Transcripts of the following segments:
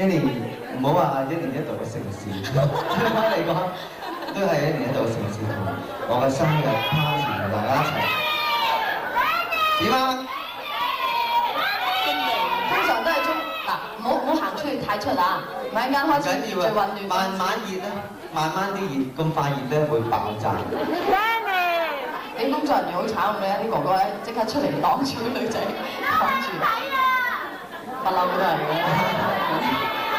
年唔好話一年一度嘅城市，對我嚟講都係一年一度嘅城市同我嘅生日 party 同大家一齊。點啊？通常都係唔好行出去太出啊，唔係一間開始緊要最混亂。慢慢熱啦，慢慢啲熱，咁快熱咧會爆炸。你工作人員好慘嘅，啲哥哥咧即刻出嚟擋住啲女仔，擋住，不嬲都係嘅。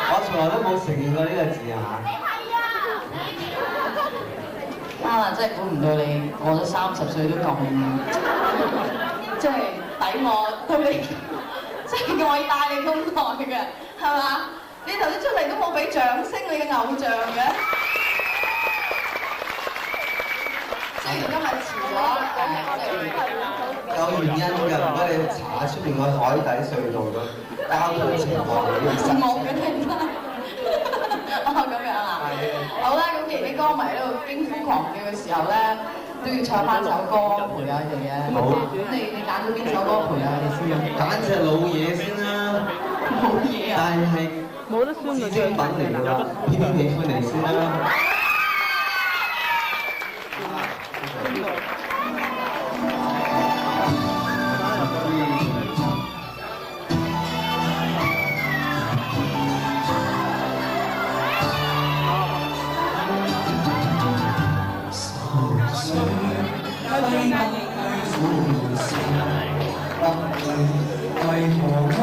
我從來都冇承認過呢個字啊！真係估唔到你過咗30歲都咁，即係抵我對你，即係我帶你咁耐嘅，係嘛？你頭先出嚟都冇俾掌聲你嘅偶像嘅。雖然今日遲咗，有原因㗎，如果你查下出邊個海底隧道嘅交通情況，你都冇嘅聽得。咁樣啊？好啦，咁既然啲歌迷喺度驚呼狂叫嘅時候咧，都要唱翻首歌陪下佢哋嘅。好。咁你揀咗邊首歌陪下佢哋先？揀隻老嘢先啦。老嘢啊！但係至精品嚟㗎啦，偏偏喜歡你先啦。為何我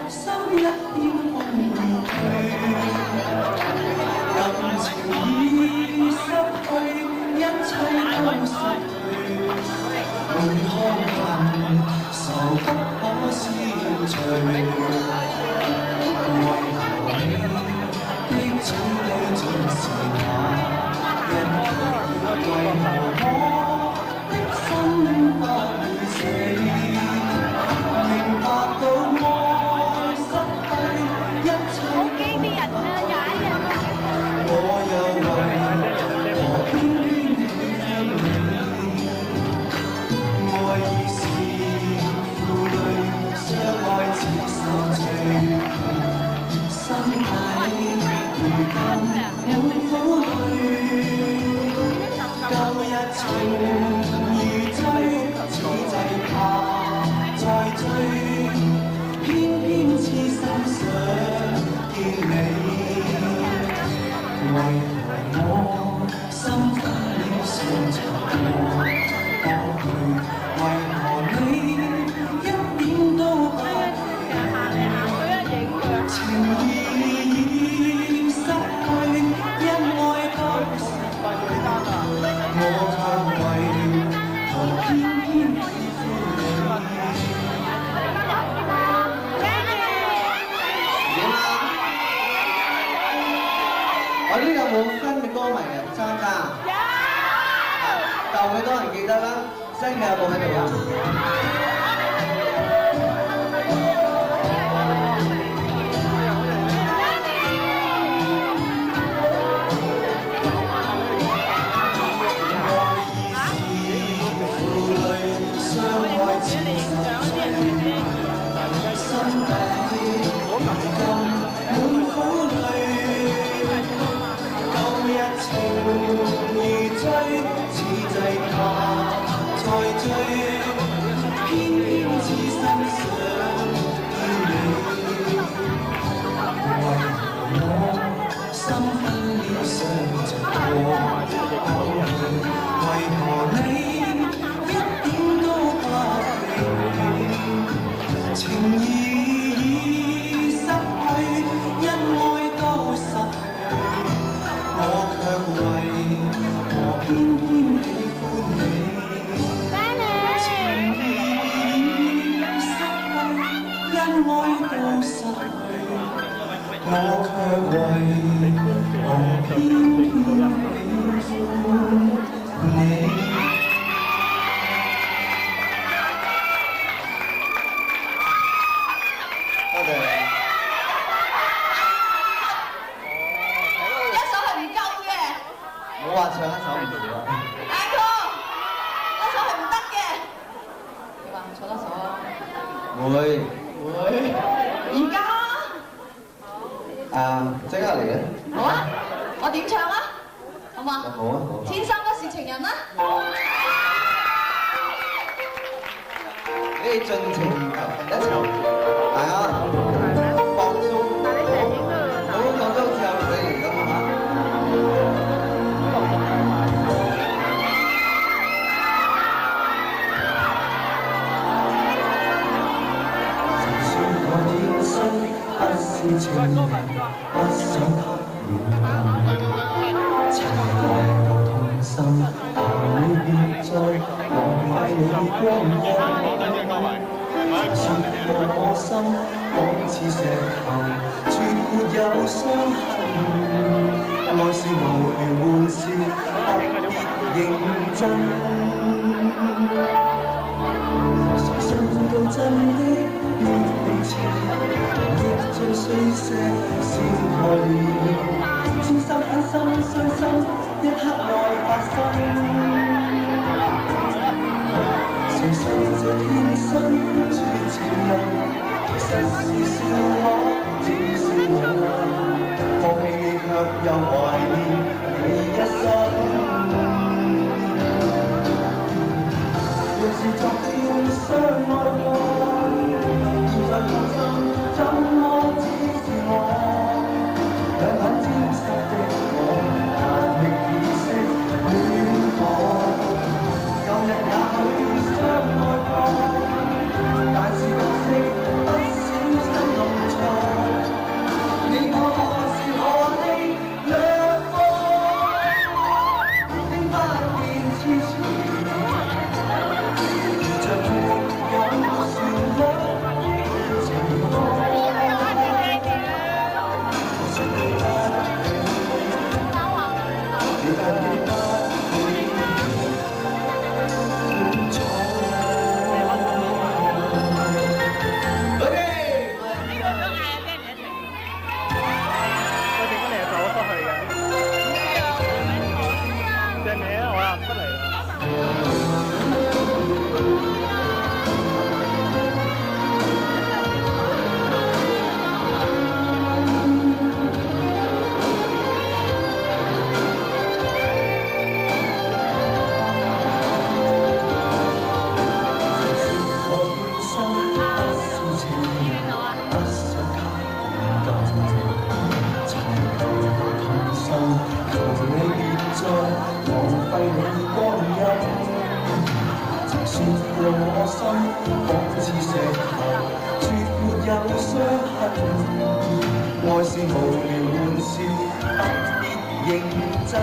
心一點空虛？感情已失去，一切都失去，滿腔恨愁不可消除。為何你的嘴裏盡是那一句？為何我的心不會死？明白到愛失去一切，好幾啲人啊，踩人啊！我又為何偏偏喜歡你？愛已是負累，相愛似受罪，身體如今滿苦淚，舊日情如醉，似祭怕。再追，偏偏痴心想見你，為何我心分了上場過去？為何你一點都不理？情意已失去，因愛都失去，我卻為何偏偏喜歡你？我呢度冇新嘅歌迷嘅參加，舊嘅當然記得啦，新嘅有冇喺度啊？即刻嚟嘅。好啊，我點唱啊？好嘛？好啊，好。天生不是情人啦。你哋盡情一齊，大家放鬆。好，講咗之後你嚟咁嚇。不是情人，不想給了情愛和痛心，求你別再浪費你光陰。切過我心，仿似石頭，絕沒有傷痕。愛是無聊玩笑，不必認真。誰信到真的別離情？最碎石燒開了，痴心狠心傷心，一刻內發生。誰信這天生絕情人，其實是笑話，只笑我。放棄你卻又懷念你一生。若是昨天相愛過，現在痛心。怎麼只是我？兩眼沾濕的我，難覓意識戀我。舊日也許相愛過，但是角色不小心弄錯。你我是我的兩個，聽不見痴纏，如像沒有旋律情歌。愛是無聊玩笑，不必認真。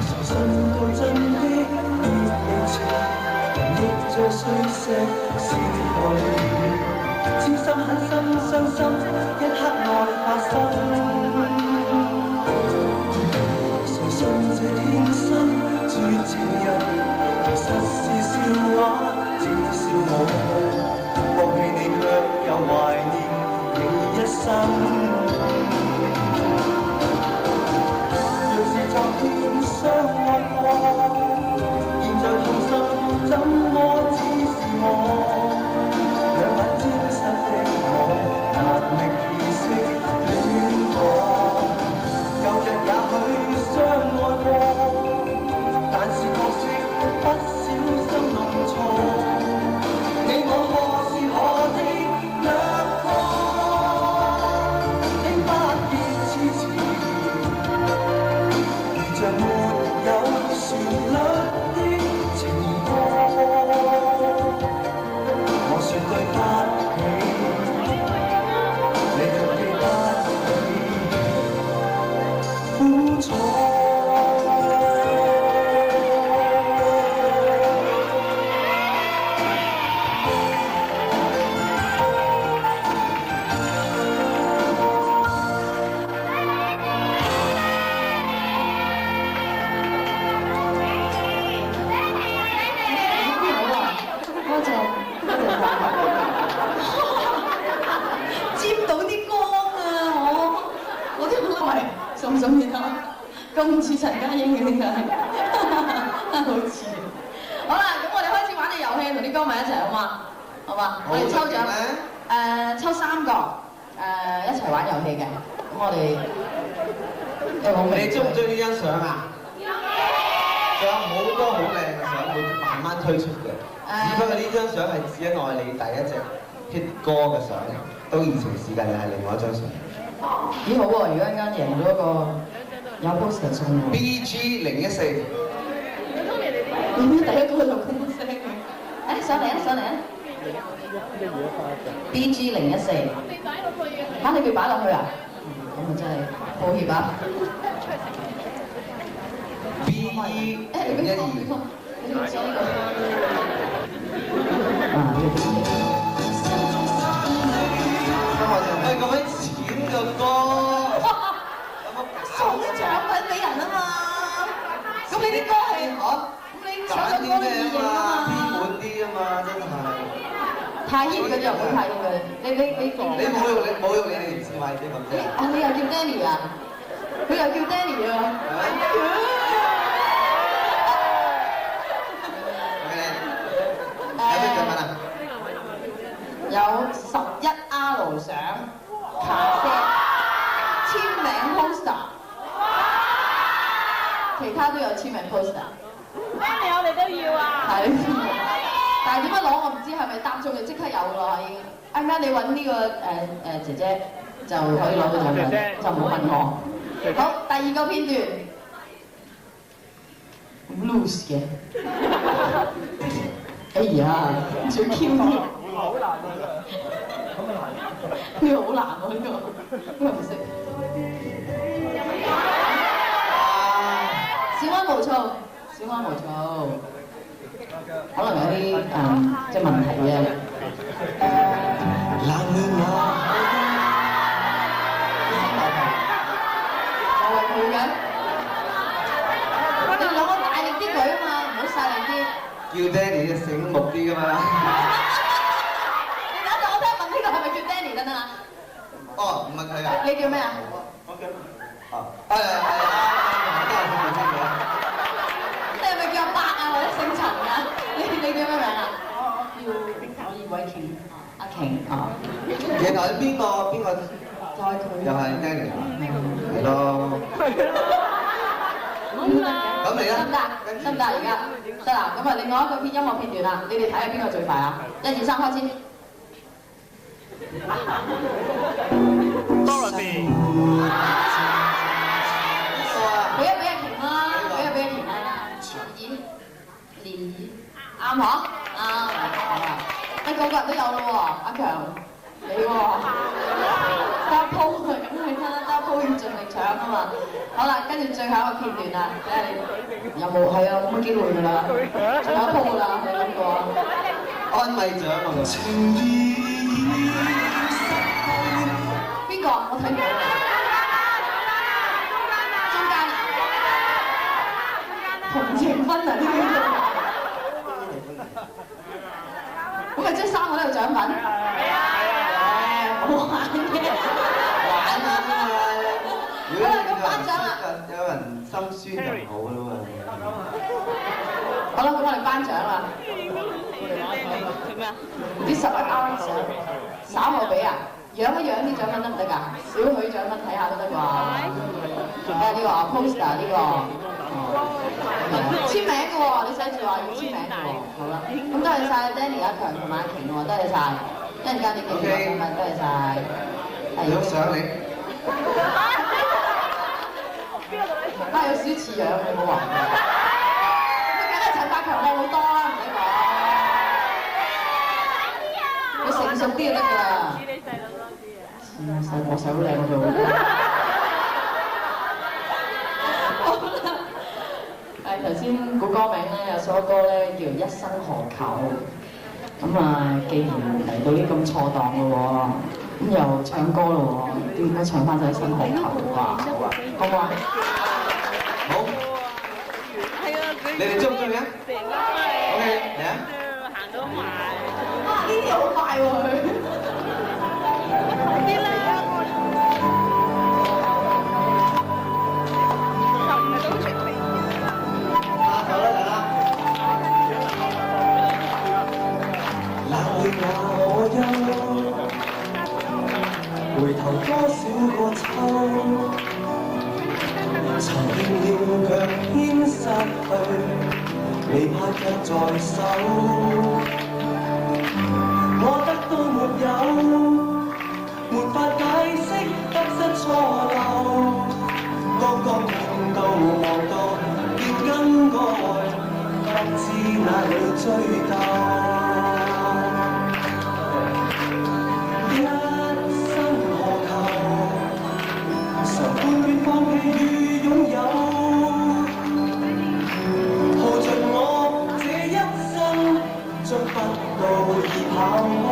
誰信到真的別離情，亦像碎石燒開了，痴心狠心傷心，一刻內發生。誰信這天生絕情人，其實是笑話，只笑我。放棄你卻又懷念你一生。若是昨天相愛過，現在痛心怎麼只是我？兩眼沾濕的我，難覓意識戀我。舊日也許相愛過，但是角色不小心弄錯。你我我的兩個，聽不見痴纏，如像沒有旋律的情歌。我說對不起，你卻記不起苦楚。送送先啦，咁似陳家英嘅點解？好似。好啦，咁我哋開始玩隻遊戲，同啲歌迷一齊好嘛？好嘛？我哋抽獎。抽3個一齊玩遊戲嘅，咁我哋有冇你中唔中意呢張相啊？仲有好多好靚嘅相會慢慢推出嘅，只不過呢張相係只因為你第一隻 hit 歌嘅相，到現成時間又係另外一張相。咦好喎！如果一間贏咗個有 poster 送喎。BG014。點解第一個就咁聲嘅？誒上嚟啊上嚟啊！BG014。嚇你叫擺落去啊？咁啊真係抱歉啊！ BE012。你唔想呢個？啊呢個點嘅？喂，咁樣錢嘅歌，送啲獎品俾人啊嘛！咁你啲歌係嚇？咁你首揀啲首歌都易咩贏啊啊？偏嘛！門啲啊嘛，真係。太 hit 嗰啲又唔好太 hit 嘅，你你侮辱你哋智慧啲咁啫。啊你又叫 Danny 啊？佢又叫 Danny 啊？有咩獎品啊？有11R 相、卡式、簽名 poster， 其他都有簽名 poster。Danny 我哋都要啊！係，但係點樣攞我唔知，係咪答中就即刻有咯已經。啱啱你揾呢個姐姐就可以攞到獎品，就唔好問我。好，第二個片段 blues 嘅。哎呀，最 Q 添。好難啊！呢個好難喎，呢個唔識。小安無措，小安無措，可能有啲即係問題嘅。冷暖我為佢嘅，你兩個大力啲舉啊嘛，唔好細力啲。叫 Danny 就醒目啲㗎嘛。你等陣我聽問呢個係咪叫 Danny 等等啊？哦，唔係佢啊。你叫咩啊？哦，係你係咪叫阿伯啊，或者姓陳㗎？你叫咩名啊？我叫韋瓊。阿瓊啊。然後邊個？就係佢。又係 Danny 啊？係咯。咁嚟啦。得唔得？而家得啦。咁啊，另外一個音樂片段啦，你哋睇下邊個最快啊？1、2、3開始。Dorothy。俾阿瓊啦，俾阿瓊啦。連椅，啱嗬？啱。你個個人都有咯喎，阿強，你喎。得鋪啊，咁你睇得鋪要盡力搶啊嘛。好啦，跟住最後一個片段啦，睇下你有冇係啊，冇乜機會㗎啦，最後一鋪㗎啦，你諗過啊？安慰獎啊！邊個？我睇唔到。中間啊！同情分啊！呢啲。咁咪即係3個都有獎品？係啊！玩嘅，玩啊！好啦，咁頒獎啦！有人心酸就好啦嘛。好啦，咁我哋頒獎啦。做咩啊？啲11R相，稍後俾啊！養一養啲獎品得唔得㗎？少許獎品睇下都得啩？睇下呢個 poster 呢個，簽名嘅喎，你寫住話要簽名嘅喎。好啦，咁多謝晒 Danny 阿強同埋阿瓊喎，多謝晒。一陣間你記住獎品，多謝晒。有相你。有少似樣你冇話。佢梗係陳百強靚好多啦，唔使講。你成熟啲就得㗎啦。知你細佬多啲啊？我細佬靚我做。好啦，頭先個歌名咧有首歌咧叫《一生何求》。咁啊，既然嚟到呢咁錯檔嘅喎，咁又唱歌咯喎，點解唱翻首《一生何求》啊？好唔好啊？好。係啊，你哋中唔中意啊？OK，嚟啊！行到埋。哇！呢啲好快喎佢。啲啦。下手啦，大家。冷暖也可休。回頭多少個秋，尋遍了卻偏失去，未怕卻在手。我得到沒有，沒法解釋得失錯漏。剛剛聽到望到便更改，不知哪裏追究。一生何求？常半段放棄與擁有，耗盡我這一生，將不到已跑開。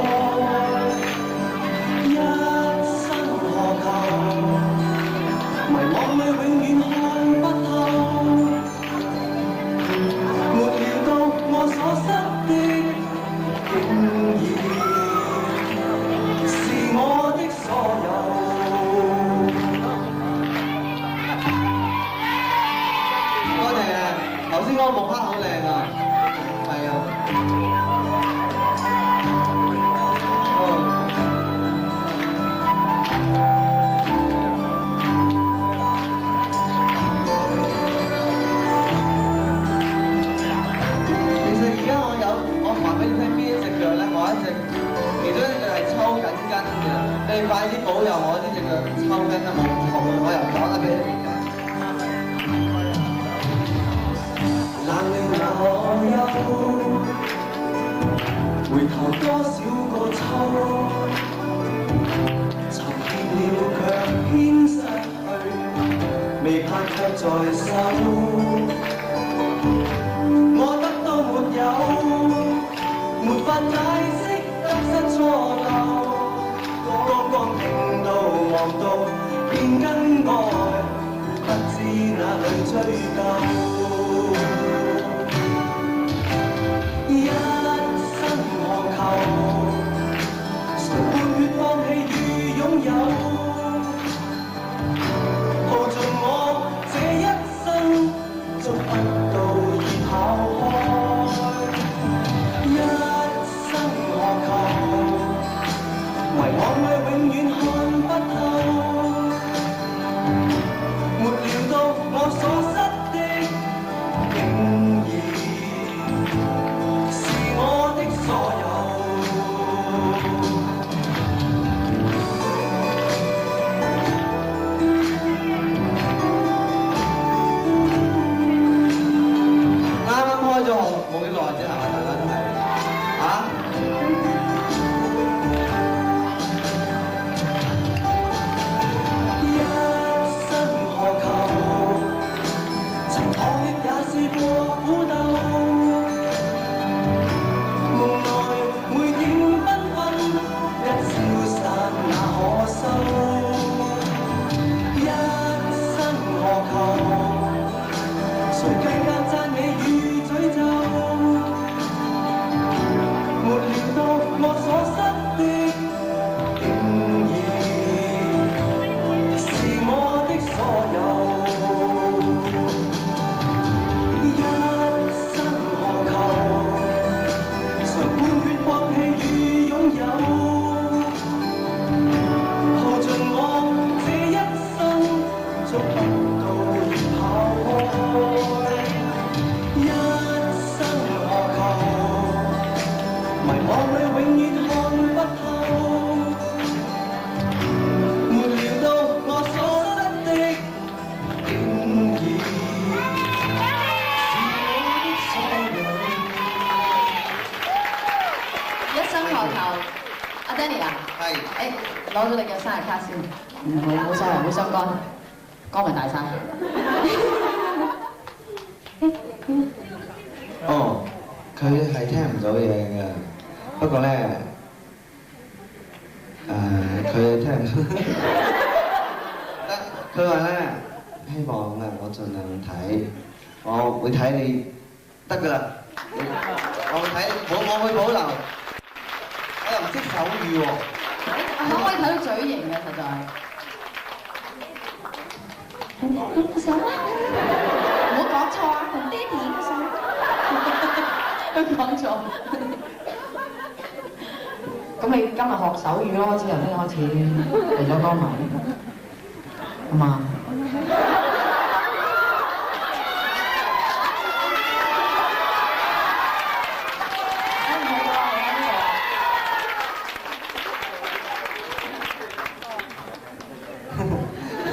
一生何求？迷惘裏永遠看不透，沒料到我所失的，竟然是我的所有。多謝啊！頭先嗰個木刻好靚啊，係啊。其實而家我話俾你聽，邊一隻腳咧？我一隻，其中一隻係抽緊筋嘅。你快啲保佑我呢隻腳抽筋得冇痛，我又講得俾你聽。冷了那可休，回頭多少個秋，尋遍了卻偏失去，未盼卻在手。我得到沒有，沒法解釋得失錯漏。剛剛聽到望到便更改，不知哪裏追究。一生何求？常半血放棄與擁有，耗盡我這一生，捉不到已跑開。一生何求？迷惘裏永遠看不透，沒料到我所失的，竟然是我的所有。啱啱開咗學冇幾耐啫，係咪？大家都係啊？一生何求？曾抗逆也試過苦鬥，夢內每點繽紛，一消散那可收。一生何求？誰計較讚美與詛咒？沒料到我所失的，竟然是我的所有。一生何求？常半血放棄與擁有，耗盡我這一生，捉不到已跑開。一生何求？迷惘裏永遠看不透，沒料到我所失的，竟然是我的所有。一生何求？阿 Danny 啊，係。誒攞咗你嘅生日卡先，冇所謂，冇相干，光明大晒。哦，佢係聽唔到嘢嘅，不過咧，佢聽唔到。佢話咧，希望啊，我盡量睇，我會睇你得㗎啦。我會睇，我會保留。我又唔識手語喎。可唔可以睇到嘴型嘅？實在。同手啊！唔好講錯啊！同爹哋嘅手。佢講錯。咁你你今日學手語咯，之後聽日開始嚟咗歌迷，好嘛？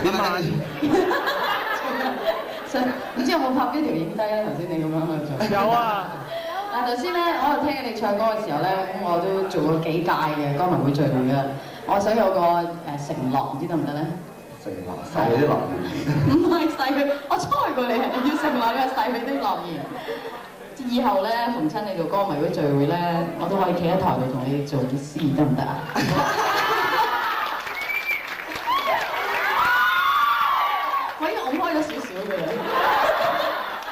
點啊？唔知有冇拍邊條影低咧？頭先你咁樣去做。有啊。嗱，頭先咧，我喺度聽緊你唱歌嘅時候咧，咁我都做過幾屆嘅歌迷會聚會嘅。我想有個承諾，唔知得唔得咧？承諾細佢啲樂園。唔係細佢，我猜過你係要承諾嘅細佢啲樂園。以後咧，逢親你做歌迷會聚會咧，我都可以企喺台度同你做啲司儀，得唔得啊？我已經拱開咗少少嘅啦，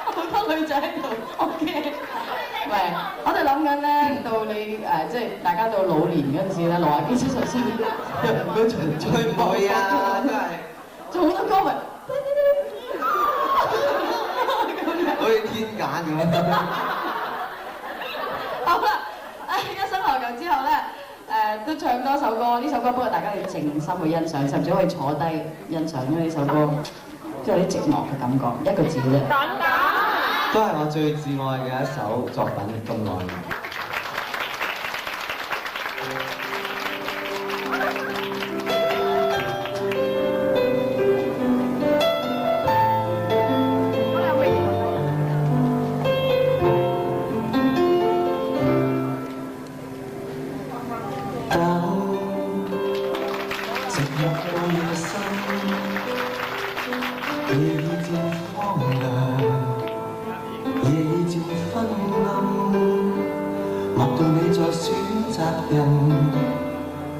好多女仔喺度，OK。喂，我哋諗緊咧，到你即係大家到老年嗰陣時咧，60幾70歲，嗰場最唔會啊，真係做好多歌迷，好似天揀咁樣。好啦，一生何求之後咧，都唱多首歌。呢首歌不過大家要靜心去欣賞，甚至可以坐低欣賞，因為呢首歌即係有啲寂寞嘅感覺，一個字啫。都係我最摯愛嘅一首作品，咁耐。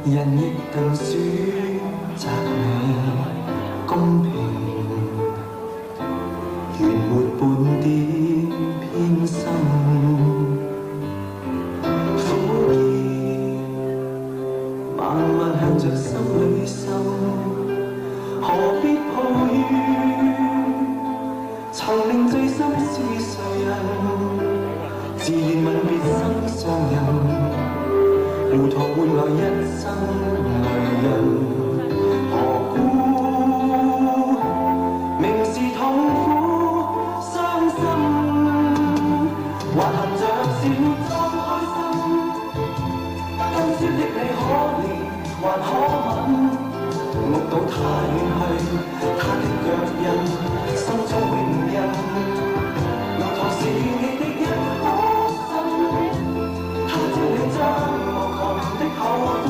人亦更選擇你公平，原沒半點偏心。苦澀慢慢向着心裏滲，何必抱怨？曾令醉心是誰人？自願吻別心上人。糊塗換來一生淚人，何故明是痛苦傷心，還含着笑裝開心。今宵的你可憐還可吻，目睹他遠去，他的腳印，心中永印，如同是你的一顆心，他朝你將後悔，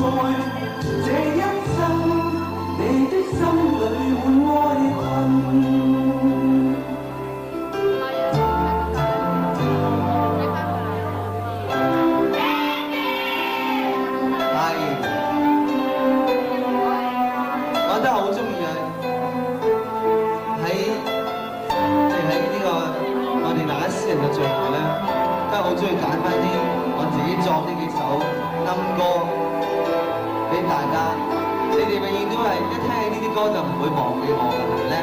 這一生你的心裏滿愛困。我真係好中意啊！喺呢個我哋大家私人嘅聚會咧，都係好中意揀翻啲我自己作呢幾首鵪歌。俾大家，你哋永遠都係一聽起呢啲歌就唔會忘記我嘅，係咪咧？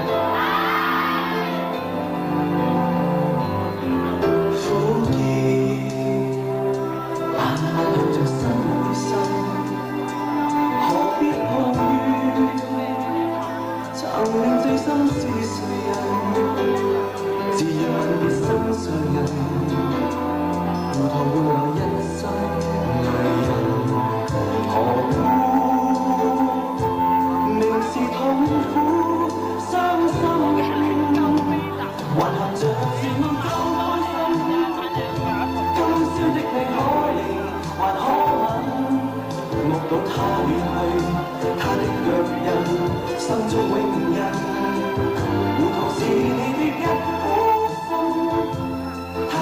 苦澀慢慢向着心裏滲，何必抱怨？曾令醉心是誰人？自願吻別心上人，糊塗換來一生淚人。何故明是痛苦傷心，還含着笑裝開心。今宵的你可憐還可吻，目睹他遠去，他的腳印，心中永印，糊塗是你的一顆心，他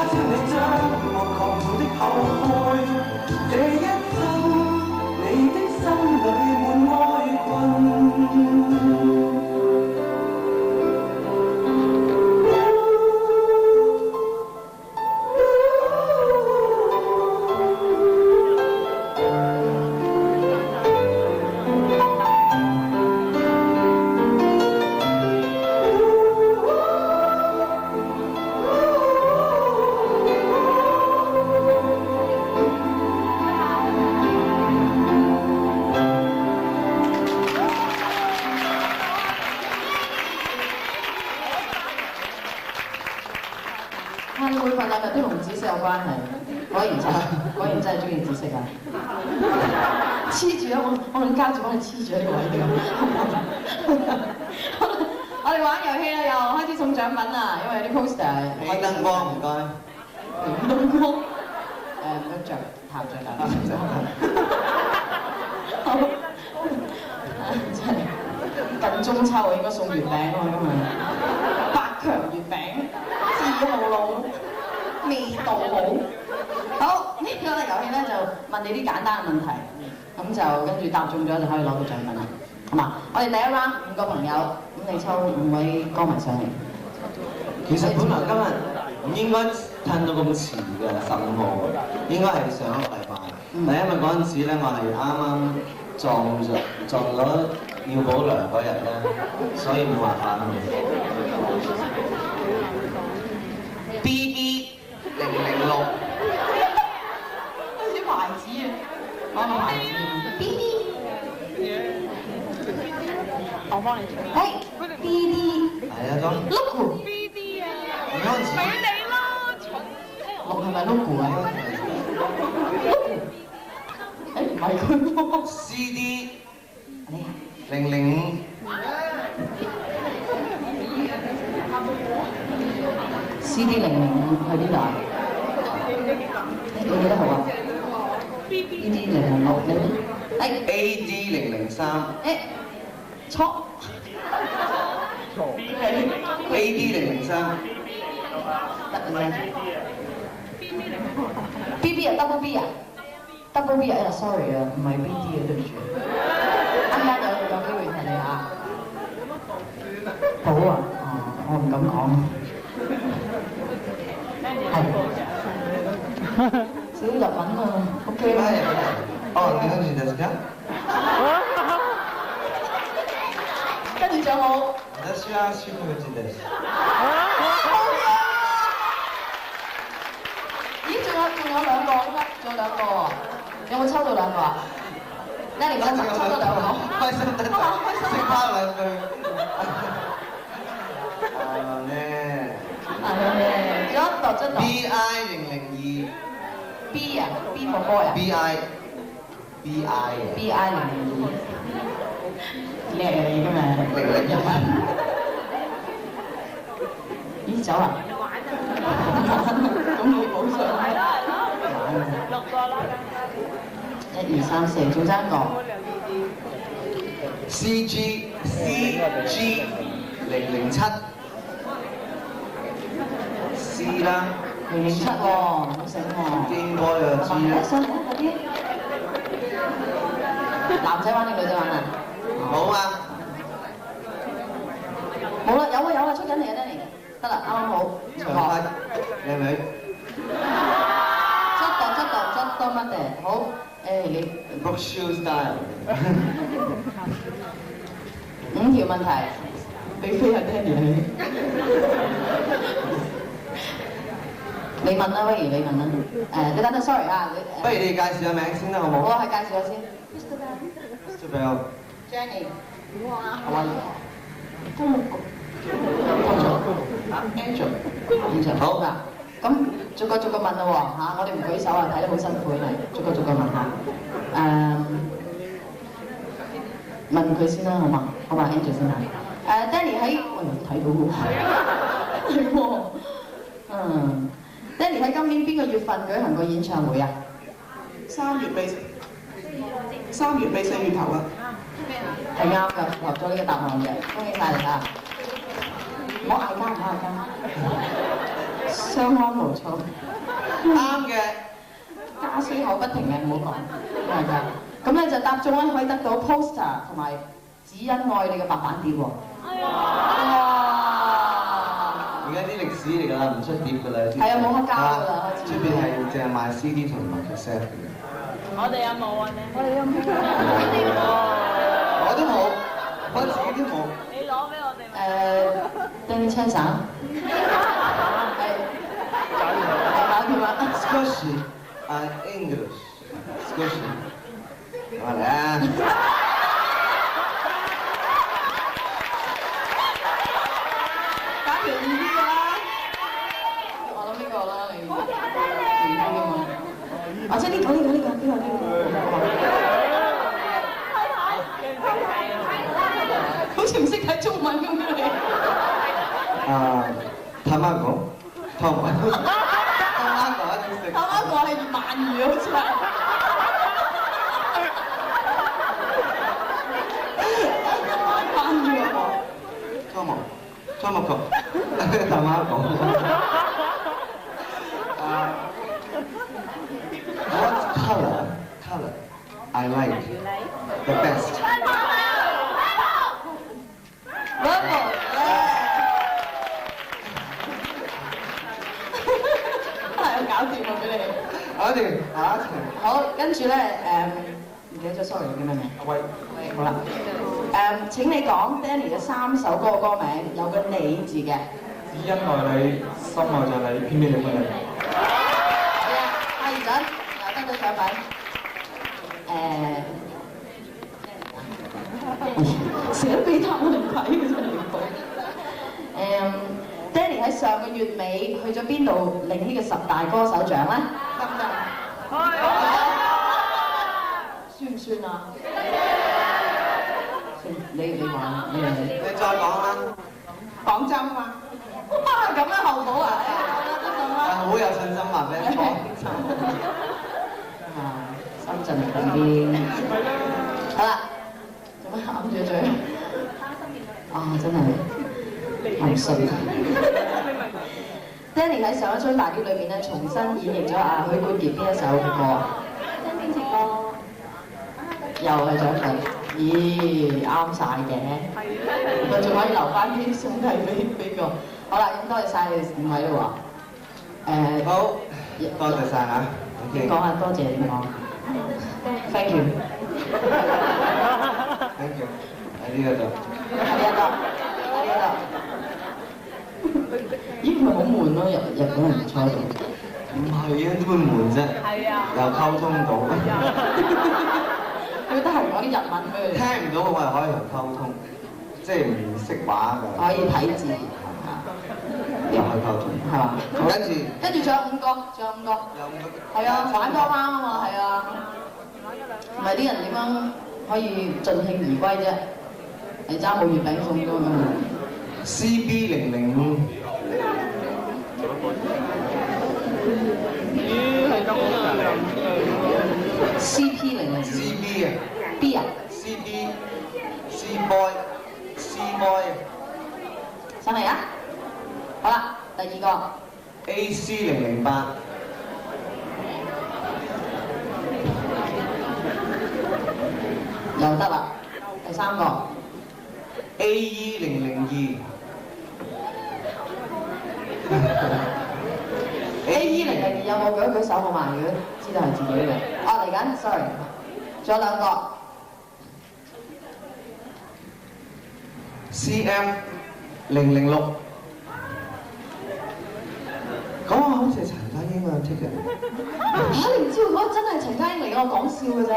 每份禮物都同紫色有關係，果然真係中意紫色啊！黐住啊！我諗加住幫你黐住喺呢個位度。我哋玩遊戲啦，又開始送獎品啦，因為啲 poster 起燈光唔該。點燈光？唔得着，彈着㗎。好，真係近中秋應該送月餅啊嘛，今日百強月餅，字號老，味道好。好，呢個遊戲咧就問你啲簡單嘅問題，咁就跟住答中咗就可以攞到獎品啦，好嘛？我哋第一 round 5個朋友，咁你抽5位歌迷上嚟。其實本來今日唔應該褪到咁遲嘅15號，應該係上一個禮拜。但因為嗰陣時咧，我係啱啱撞咗要補糧嗰日咧，所以冇辦法啦。BB 006。啲牌子啊，攞個牌子 BB。我幫你做。係 BB。係啊，咁。logo。BD 啊！嗰陣時。俾你咯，蠢。六係咪 logo 啊？誒唔係佢喎。CD 你啊005。CD 005喺邊度啊？你記得好啊？BD 006你咧？誒 AD 003。誒錯。AD 003。得唔得？BB 啊 ，double B 啊，double B 啊，sorry 啊，唔係 BD 啊，對唔住。啱啱有機會提你嚇。好啊，我唔敢講。係。少日文啊 ，OK 啦。哦，你跟住就時間。跟住仲有冇？私は主婦です。咦，仲有2個咩？仲有2個喎，有冇抽到2個啊？你嚟講抽到2個。開心得滯，識拋兩句。呢ちょっと。BI 002。B 啊 ，B for boy 啊。BI 啊。BI 002。叻啊你今日。日文。咦，走啦？咁你補上。6個啦。1、2、3、4，仲爭一個。CG 007。C 啦。007喎，好醒喎。應該就知啦。上嚟嗰啲。男仔玩定女仔玩啊？好啊。冇啦，有啊，出緊嚟啊 ，Danny。得啦，啱啱好。長髮靚女。質度乜嘅？好，你。Brooke Shields style。5條問題，俾飛阿 Danny 你。你問啦，不如你問啦。你等陣 sorry 啊，不如你介紹下名先啦，好冇？我係介紹咗先。Mr. Bell。Jenny。哇。好啊。Angel。好嗱，咁逐個問啦喎嚇，我哋唔舉手啊，睇得好辛苦嚟，逐個問下。問佢先啦，好嘛，Angel 先啦。Danny 喺我又睇到喎。係喎。Danny 喺今年邊個月份舉行過演唱會啊？3月尾4月頭啊！係啱㗎，符合咗呢個答案嘅，恭喜晒你啊！唔好嗌交，相安無躁。啱嘅。家書口不停嘅，唔好講，係㗎。咁咧就答中咧可以得到 poster 同埋只因愛你嘅白板碟喎。哇！而家啲歷史嚟㗎啦，唔出碟㗎啦。係啊，冇乜交㗎啦，開始。出邊係淨係賣 CD 同埋 cassette 嘅。我哋有冇啊？我哋有冇？我都冇，我自己都冇。你攞俾我哋。Danny Chan 省。係。搞掂啦。Squishy and English。Squishy。好啦。揀條易啲㗎啦。我諗呢個啦。或者呢個。好似唔識睇中文咁嘅你。探媽講，探媽講一定食。探媽講係鰻魚好似係。鰻魚啊！湯木講，探媽講。What color I like the best? Purple。係我搞掂喎俾你。搞掂，下一程。好，跟住咧唔記得咗 sorry 叫咩名？喂，好啦。請你講 Danny 嘅3首歌歌名有個你字嘅。只因愛你，心愛着你，偏偏你不你。阿兒準又得到獎品。成日俾答案睇嘅真係離譜。Danny 喺上個月尾去咗邊度領呢個10大歌手獎咧？得唔得？算唔算啊？你話你再講啦。廣州啊嘛。哇！咁樣後補啊？好有信心話俾你聽。深圳嗰邊。好啦，做乜揞住嘴？真係唔信。Danny 喺上一張大碟裏邊咧，重新演繹咗許冠傑邊一首歌？邊隻歌？又係獎品。咦，啱晒嘅。我仲可以留翻啲兄弟俾個。好啦，咁多謝晒你哋5位咯喎。好，多謝晒嚇。你講下多謝點講 ？Thank you。Thank you。喺呢個度。咦，佢好悶咯，日本人坐喺度。唔係啊，點會悶啫？係啊。又溝通到。佢得閒講啲日文俾佢。聽唔到我係可以同溝通，即係唔識話㗎。可以睇字。又可以溝通。係嘛？跟住仲有5個。係啊，玩多啱啊嘛，係啊。唔係啲人點樣可以盡興而歸啫？你爭冇月餅送㗎嘛？CB005。CP005。CB 啊。B 啊 ？C boy。上嚟啊！好啦，第2個。AC008。又得啦，第3個。AE002。AE002有冇舉手好嘛？如果知道係自己嘅。嚟緊 ，sorry， 仲有2個。CM006。講話好似係陳家英啊 ticket。你唔知喎，嗰個真係陳家英嚟嘅，我講笑㗎咋。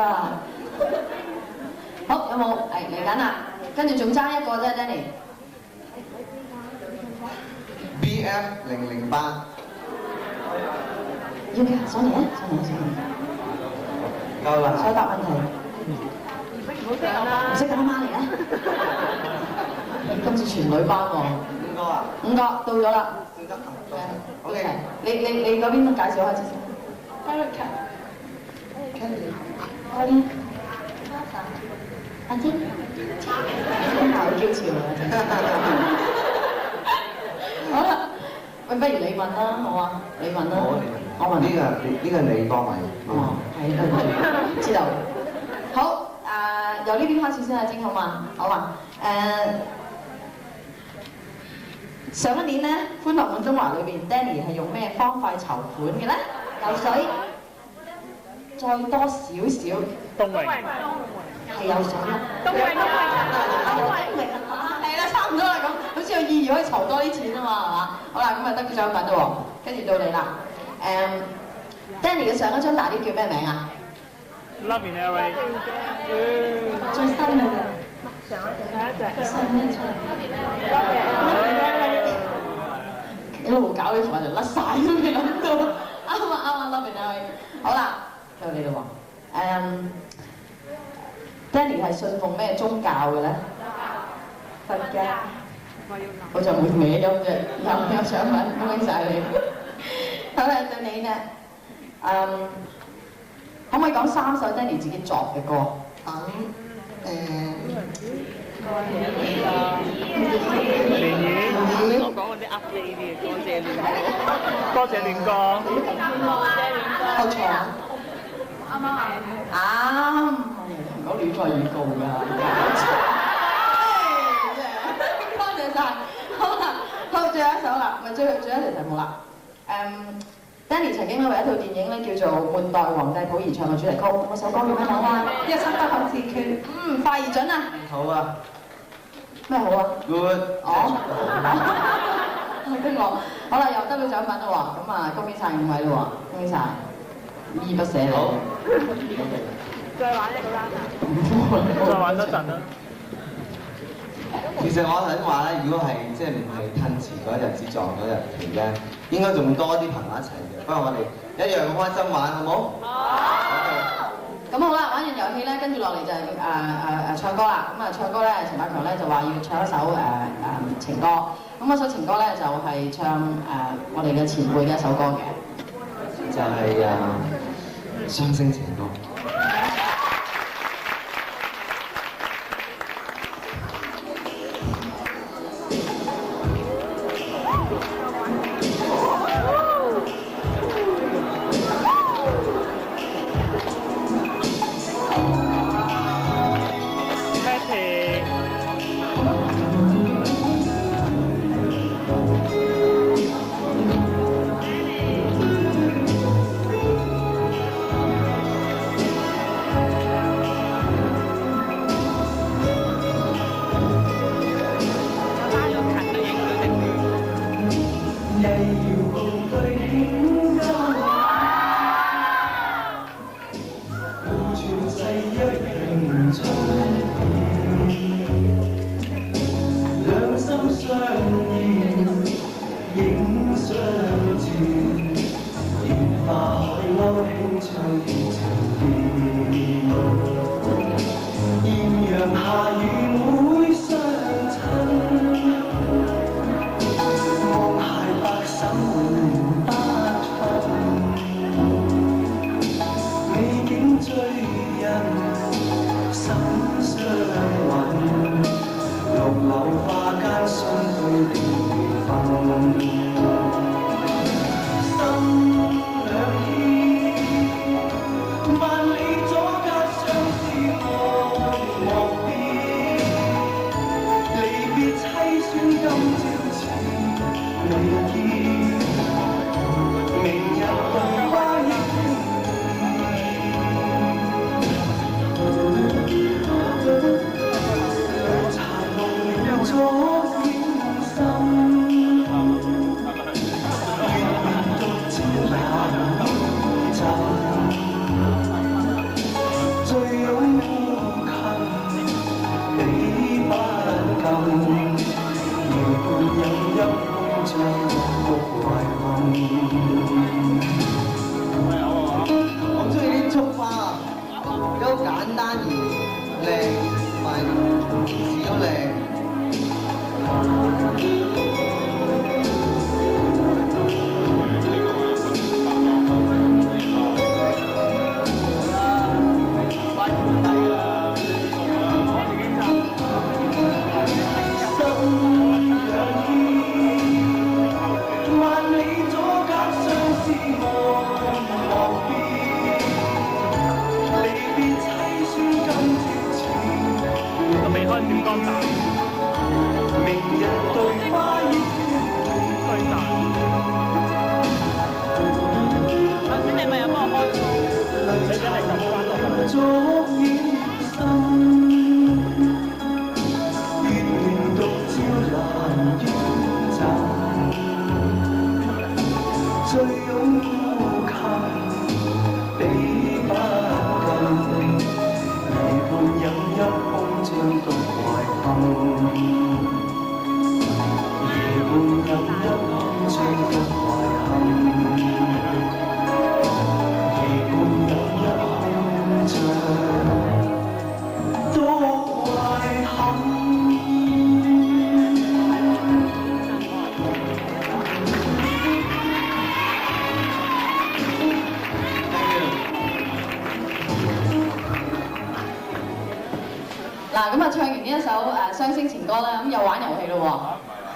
好，有冇？嚟緊啦，跟住仲爭1個啫 ，Danny。BF008。要未啊？上嚟啊！夠啦。再答問題。唔識㗎媽嚟啊！今次全女班喎。5個啊？5個到咗啦。OK，你嗰邊介紹下先。Erica。阿啲。阿啲。好嬌俏啊！真係。好啦，喂，不如你問啦，好啊？你問啦。我問。呢個你幫埋。係對唔住，知道。好，由呢邊開始先啊，晶好嘛？好嘛？上一年咧，歡樂滿中華裏邊 ，Danny 係用咩方法籌款嘅咧？游水，再多少少。冬泳。係游水啊！冬泳係啦，差唔多啦咁，好似有意義可以籌多啲錢啊嘛，係嘛？好啦，咁啊得獎品啦喎，跟住到你啦。Danny 嘅上一張大碟叫咩名啊 ？Love in LA。最新嘅。上一隻。新嘅出嚟。一路搞你同埋就甩晒都未諗到，啱啊 Love in LA。好啦，到你啦喎。Danny 係信奉咩宗教嘅咧？佛教。我就會歪音啫，有獎品，恭喜晒你。好啦，到你咧。可唔可以講3首 Danny 自己作嘅歌？我講嗰啲 update 啲嘅，多謝亂歌。後場啱，唔講戀愛預告㗎。多謝晒。好啦，好，最後一首啦，咪最後一條題目啦。Danny 曾經咧為一套電影咧叫做《末代皇帝溥儀》唱嘅主題曲，嗰首歌叫咩名啊？一生不可自決。快而準啊！好啊咩好啊 ，good。跟我，好啦，又得到獎品啦喎，咁啊，恭喜晒5位啦喎，恭喜晒，依依不捨你。好。再玩一個 round 啊！再玩多陣啦。其實我想話咧，如果係即係唔係褪遲嗰日子撞嗰日期咧，應該仲多啲朋友一齊嘅。不過我哋一樣咁開心玩，好冇？好。咁好啦，玩完遊戲咧，跟住落嚟就係唱歌啦。咁啊唱歌咧，陳百強咧就話要唱一首情歌。咁嗰首情歌咧就係唱我哋嘅前輩嘅一首歌嘅，就係雙星情歌。夜半有一雙星前歌啦，咁又玩遊戲咯喎。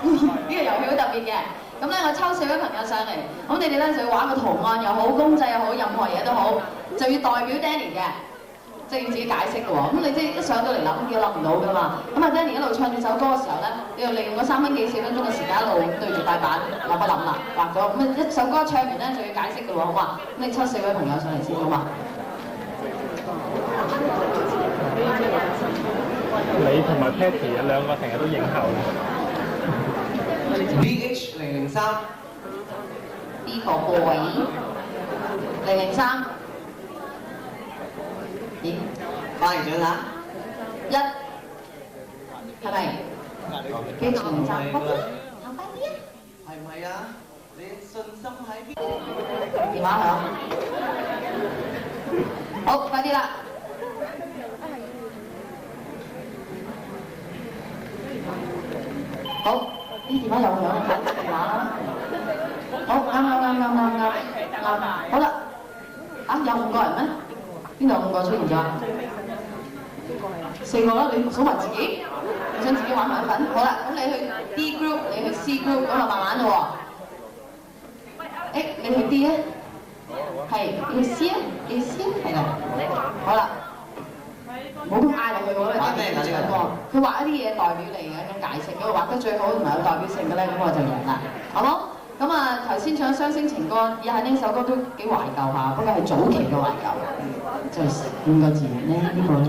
呢個遊戲好特別嘅。咁咧，我抽4位朋友上嚟，咁你哋咧就要畫個圖案又好，公仔又好，任何嘢都好，就要代表 Danny 嘅，即係要自己解釋嘅喎。咁你即係一上到嚟諗叫諗唔到㗎嘛。咁啊 Danny 一路唱住首歌嘅時候咧，你就利用嗰3分幾4分鐘嘅時間一路對住塊板諗一諗啦，畫咗。咁啊一首歌唱完咧就要解釋嘅喎，好嘛？咁你抽4位朋友上嚟先好嘛？你同埋 Patty 兩個成日都影後。BH003 B for boy 003，咦？翻嚟咗啦1係咪？記住003，行快啲啊！係唔係啊？你信心喺邊？電話響，好快啲啦！好，啲電話又響，電話啦。好，啱。好啦，啊有5個人咩？邊度有5個出現咗？4個啦，你數埋自己，你想自己玩埋一份？好啦，咁你去 D group， 你去 C group， 咁就慢慢咯喎。你去 D 咧？係，你去 C 啊？你去 C 啊？係啦。好啦。冇咁嗌落去喎，畫咩㗎呢個？佢畫一啲嘢代表你嘅一種解釋，咁畫得最好同埋有代表性嘅咧，咁我就贏啦，好冇？咁啊頭先唱雙星情歌，以下呢首歌都幾懷舊下，不過係早期嘅懷舊，就5個字咧呢個咧。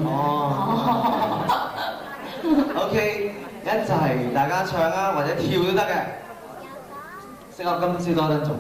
OK， 一齊大家唱啊，或者跳都得嘅。識我今朝多得做。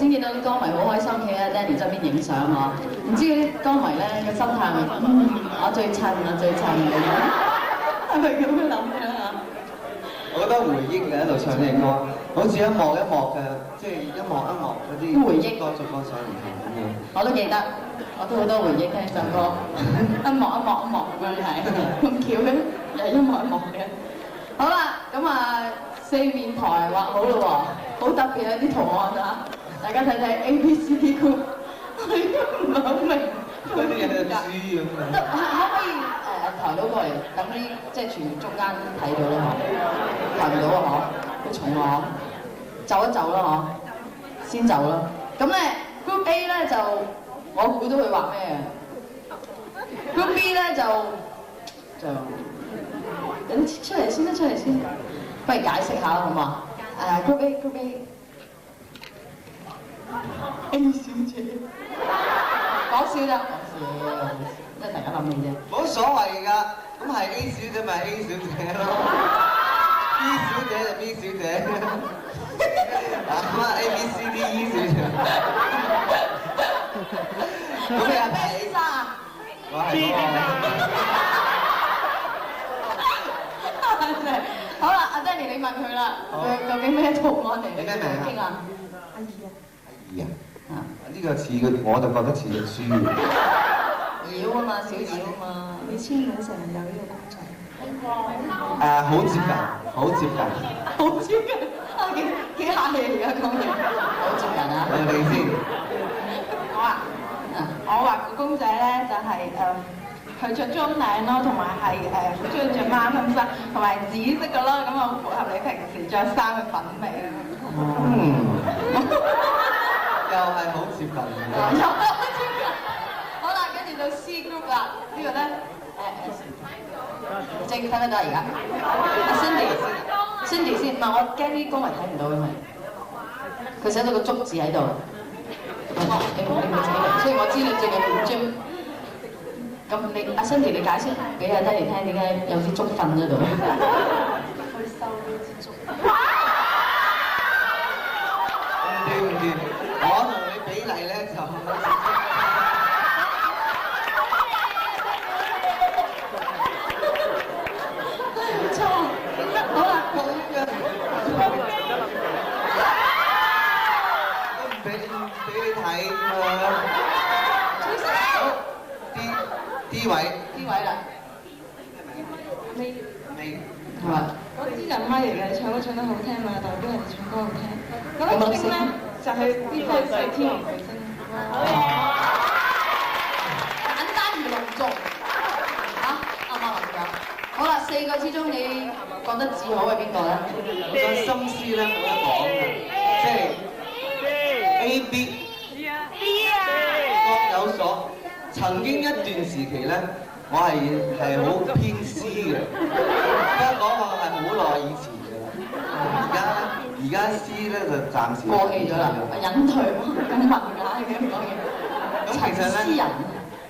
先見到啲歌迷好開心企喺 Danny 側邊影相嗬，唔知嗰啲歌迷咧嘅心態係咪我最襯啊最襯嘅，係咪咁樣諗嘅嚇？我覺得回憶嘅喺度唱呢隻歌，好似一幕一幕嘅，即係一幕一幕嗰啲回憶歌逐歌上嚟唱咁樣。我都記得，我都好多回憶聽首歌，一幕一幕一幕咁樣係，咁巧嘅又係一幕一幕嘅。好啦，咁啊四面台畫好咯喎，好特別啊啲圖案啊，大家睇睇 A B C D group， 我唔係好明。嗰啲嘢係豬咁樣。可唔可以抬到過嚟，等啲即係全中間睇到咧嗬？抬唔到啊嗬，好重啊嗬，走一走啦嗬，先走啦。咁咧 Group A 咧就我估到佢畫咩嘅，Group B 咧就等出嚟先啦，出嚟先，不如解釋下啦好嘛？Group A，Group A 小姐，講笑啫，講笑，即係大家諗起啫。冇所謂㗎，咁係 A 小姐咪 A 小姐咯，B 小姐就 B 小姐，咁啊 A B C D E 小姐。咁你係咩先生啊？我係真係好啦，阿 Danny 你問佢啦，佢究竟咩圖案嚟？你咩名啊？邊個啊？阿姨啊，呢個似佢，我就覺得似隻豬。妖啊嘛，小妖啊嘛。你簽名成日有呢個公仔。好接近，好接近。好接近，啊幾客氣而家講嘢，好接近啊！你先。我畫個公仔咧就係佢着中領咯，同埋係好中意着孖襟衫，同埋紫色嘅咯，咁啊好符合你平時着衫嘅品味啊！又係好接近嘅。又係好接近。好啦，跟住到 C group 啦，呢個咧正睇得到而家。阿 Cindy 先，唔係我驚啲歌迷睇唔到，因為佢寫到個足字喺度。你冇自己嚟，所以我知你最近點張。咁你阿 Cindy 你解釋俾阿 Danny 聽點解有支竹瞓喺度？去收呢支竹。唔掂，我同你比例咧就錯，好啦，都唔俾你睇嘛。D 位啦，你係嘛？嗰支人咪嚟嘅，你唱歌唱得好聽嘛，代表人哋唱歌好聽。咁粒星咧就係啲真係天王巨星。簡單而隆重嚇，啱唔啱？好啦，四個之中你覺得自豪係邊個咧？我想心思咧冇得講嘅，即係 A、B 各有所。曾經一段時期咧，我係好偏 C 嘅，不過講話係好耐以前嘅啦。而家 C 咧就暫時過氣咗啦，隱退咁文雅嘅咁講嘢。咁其實咧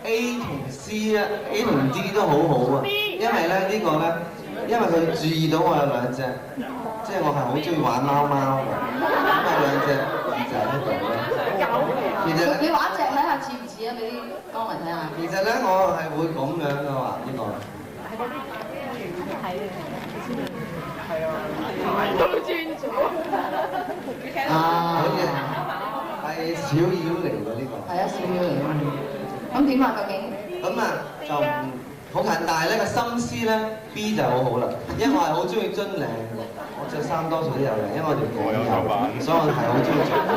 A 同 C 啊 A 同 D 都好好啊，因為咧呢個咧，因為佢注意到我有兩隻，即係我係好中意玩貓貓嘅，咁有兩隻耳仔喺度咧。其實你玩隻睇下似唔似啊？俾啲歌迷睇下。其實咧，我係會咁樣嘅話，呢個都專咗。好似係小妖嚟嘅呢個。係啊，小妖嚟㗎。咁點啊？究竟？咁啊，就唔好近，但係咧個心思咧 B 就好好啦，因為我係好中意樽領嘅，我着衫多數都有領，因為我條頸有，所以我係好中意着領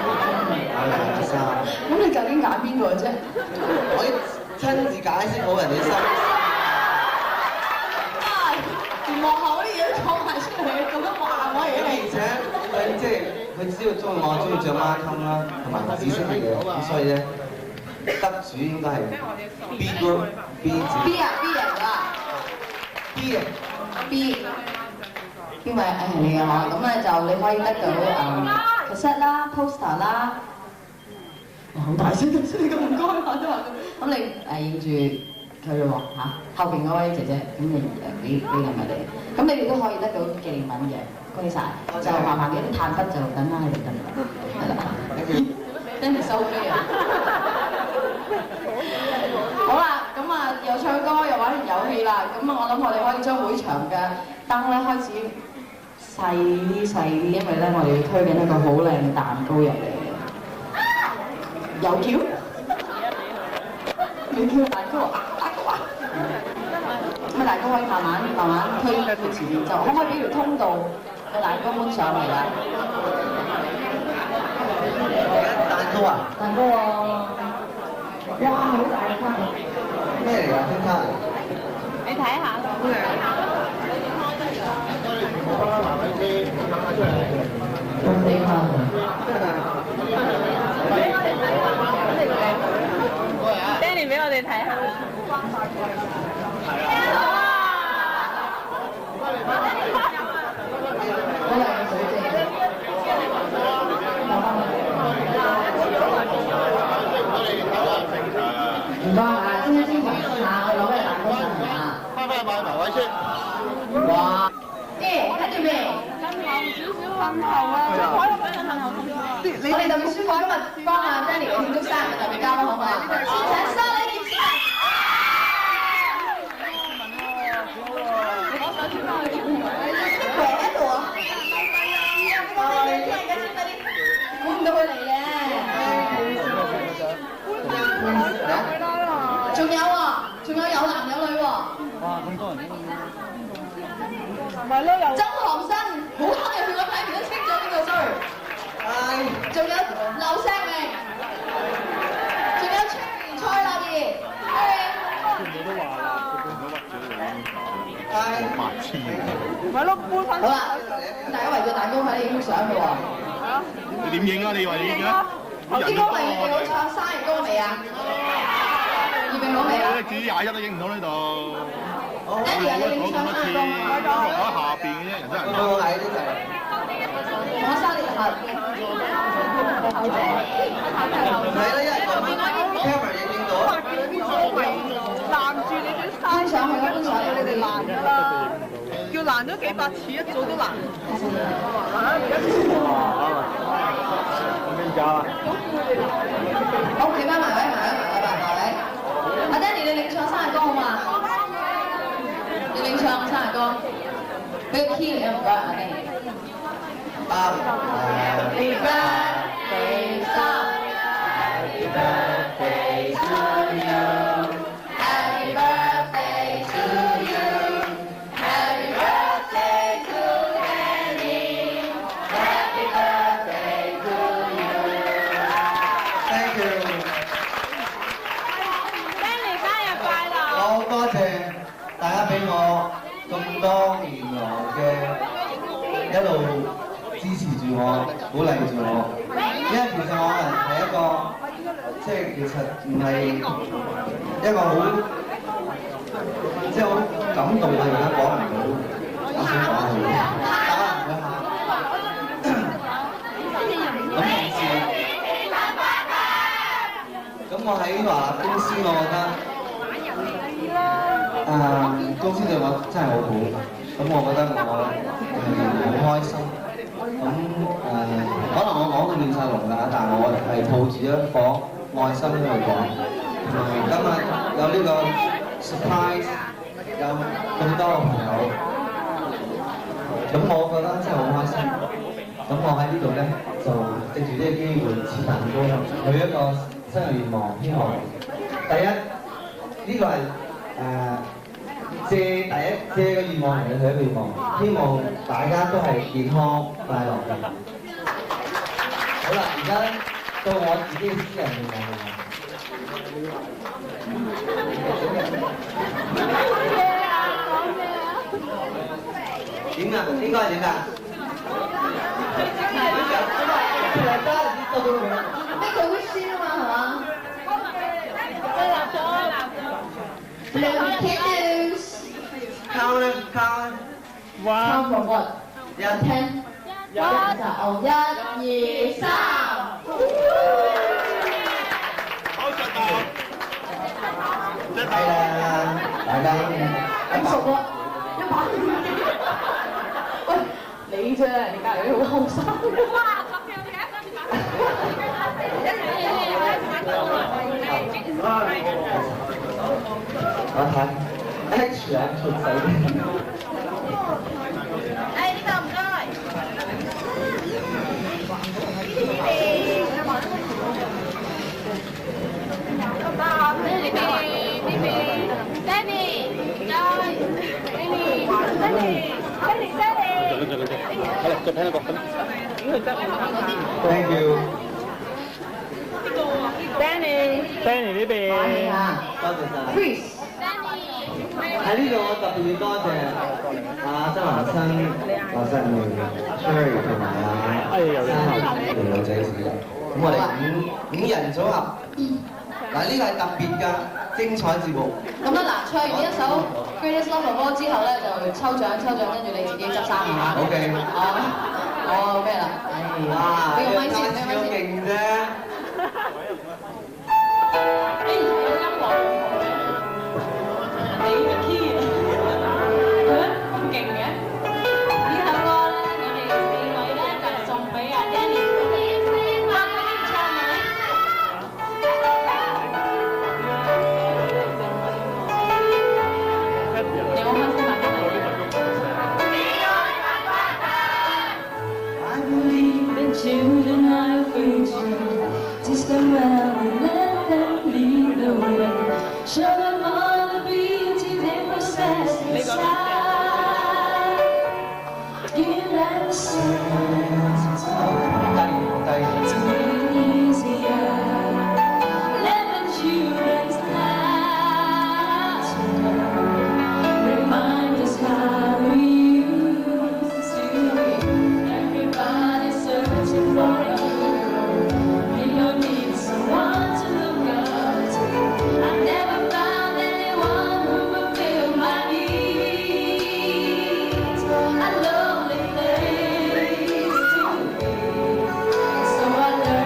衫。咁你究竟揀邊個啫？我要親自解釋好人哋心思。連幕後啲嘢都講埋出嚟，咁都話我而家而且佢即係佢知道中意我中意着孖襟啦，同埋紫色嘅嘢，咁所以咧得主應該係 B group B 字。B 啊 B 人啦 B 啊 B 邊位誒你嘅嗬？咁咧就你可以得到cassette 啦、poster 啦。好大聲咁衰咁唔該我都話咁你認住佢咯喎嚇，後邊嗰位姐姐咁你俾咁佢哋，咁你哋都可以得到紀念品嘅，恭喜晒！就麻煩你啲炭筆就等翻喺度得啦，係啦。Danny 收飛啊！好啦，咁啊又唱歌又玩遊戲啦，咁啊我諗我哋可以將會場嘅燈咧開始細啲細啲，因為咧我哋要推緊一個好靚嘅蛋糕入嚟。有橋？你叫蛋糕啊？蛋糕啊！咁啊蛋糕可以慢慢推去前面，就可唔可以俾條通道個蛋糕搬上嚟啊？蛋糕啊！蛋糕喎！哇，好大卡！咩嚟㗎？邊卡嚟？你睇下咁樣。你看。Danny 俾我哋睇下。嗰兩個水晶。唔該啊，先生先停下，我攞咩蛋糕上嚟啊？翻返去買埋位先。哇！睇住未？瞓頭啊！我哋特別舒服，今日幫阿 Danny 慶祝生日特別交啦，好唔好？請收呢件事。喺度啊！估唔到佢嚟嘅。仲有啊，仲有男有女喎。哇，咁多人。咪咯，又。曾航生，好多人去我睇唔到清咗呢個 sorry。仲有劉錫明，仲有蔡立兒。全部都話啦，全部都屈咗你。白痴。咪咯，搬翻。好啦，大家圍住蛋糕喺呢影相嘅喎。你點影啊？你以為你影啊？頭先嗰位預備好唱生日歌未啊？預備好未啊？自己21都影唔到呢度。Danny 啊，你唱生日歌嗎？喺下邊嘅啫，人真係。我喺呢度。我生日係。唔係啦，一個 camera 影到。攔住你啲搬上去啦，搬上去，你哋攔㗎啦，叫攔咗幾百次，一早都攔。好，企翻埋位，埋位。阿 Danny，你領唱生日歌好嘛？你領唱生日歌，俾個 key 嚟啊，唔該，阿 Danny。Happy birthday Happy birthday to you Happy birthday to you Happy birthday to Danny Happy birthday to Thank you。Danny 生日快樂！好多謝大家俾我咁多年來嘅一路支持住我、鼓勵住我，因為其實我係一個即係其實唔係一個好即係好感動嘅，而家講唔到，我想講下嘢，打唔到下。咁我喺華公司，我覺得公司對我真係好好，咁我覺得我好開心。咁可能我講到亂晒龍啦，但係我係抱住一顆愛心喺度講。今日有呢個 surprise， 有咁多個朋友，咁我覺得真係好開心。咁我喺呢度咧就藉住呢個機會切蛋糕，許一個生日願望，希望第一呢個係借個願望嚟嘅，佢一個願望，希望大家都係健康快樂嘅。好啦，而家到我自己嘅私人願望啦。點啊？應該係點㗎？呢個會先啊嘛，係嘛？Count。Count from what? 10. 1、2、3。好食到。係啦，大家咁熟喎，100。喂，你啫，你隔離好後生。哇，咁樣嘅。我睇 H 兩出世。誒呢個唔該。Thank you。 Danny 呢邊，多謝晒。 Chris，喺呢度我特別要多謝周華生、劉世明、Cherry 同埋山女仔小人。咁我哋五人組合，嗱呢個係特別嘅精彩節目。咁啊嗱，唱完呢一首《Greatest Love of All》之後咧，就抽獎，跟住你自己執衫啊。OK。哦咩啦？哇！俾個咪先，單俾個咪先。詞都勁啫。你個 key 咁勁嘅？呢首歌咧，我哋4位咧就送俾阿 Danny。哇！佢唔唱咪？你可唔可以先買俾我？ I believe in children are free to teach them well and let them lead the way. Show them all the beauty they possess inside. Give them strength to make it easier. Let the children's laughter remind us how we used to be. Everybody's searching for a hero. We don't need someone to look up to. I never found anyone who fulfilled my needs. A lonely place to be. So I learned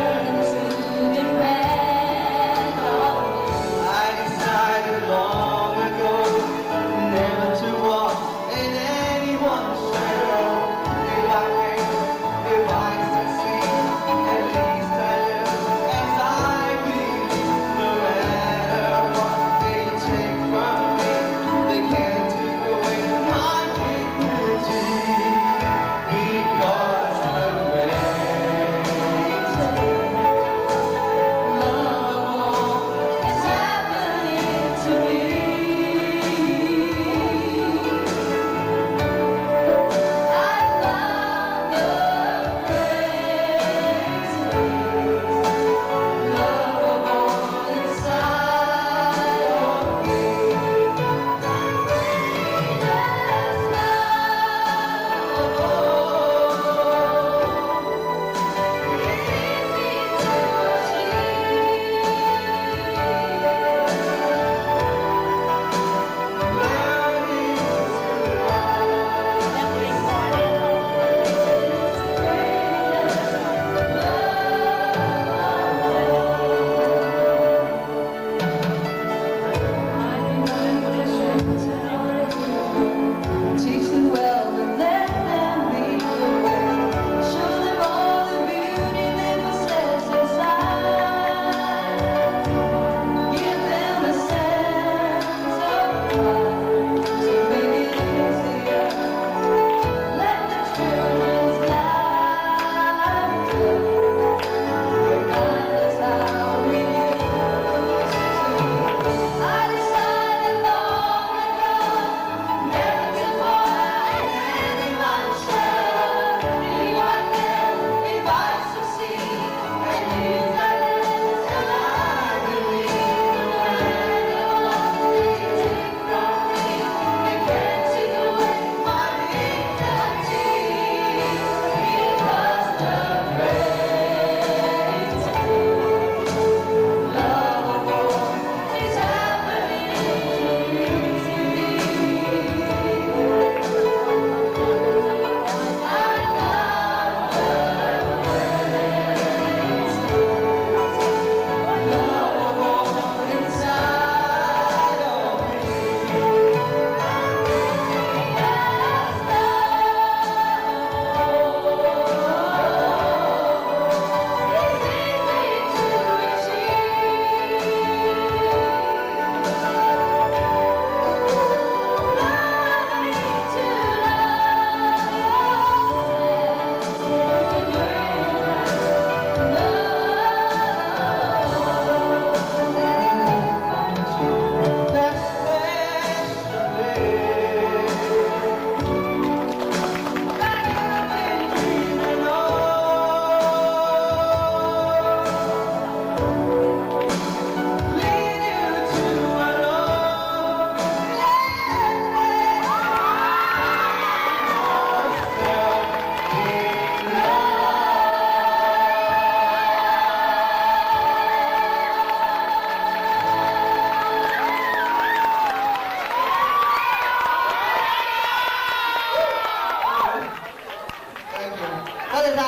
謝晒。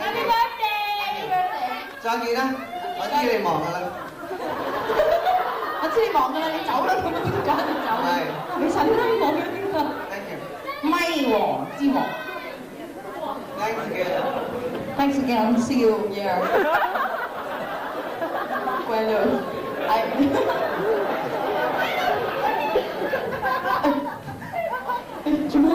Happy birthday！Happy birthday！再見啦，我知你忙㗎啦。我知你忙㗎啦，你走啦，咁樣點解你走？係。你使乜忙嘅邊個？ Thank you。咪王之王。 Thanks again。 Thanks again. See you. Yeah. 乖了。哎。做咩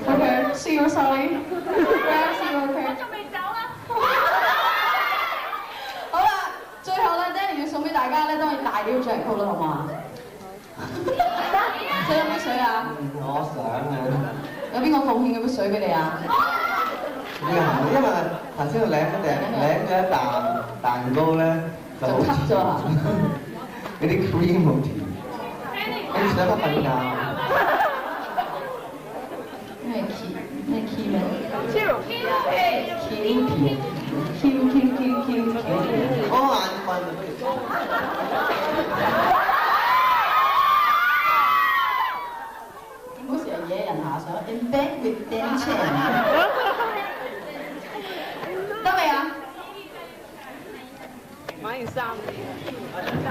？Okay, see you, sorry. Yeah, see you, okay. 仲未走啊？好啦，最後咧 ，Danny 要送俾大家咧，當然大啲嘅主題曲啦，好唔好啊？想飲咩水啊？我想啊。有邊個奉獻嗰杯水俾你啊？因為頭先我舐咗一啖蛋糕咧，就好吸咗啊！嗰啲 cream 好甜，你想不瞓覺？咩 key 咩 key 咩 Q 我眼瞓。點好成日惹人下想 in bed with Dan Chan 得未啊？買件衫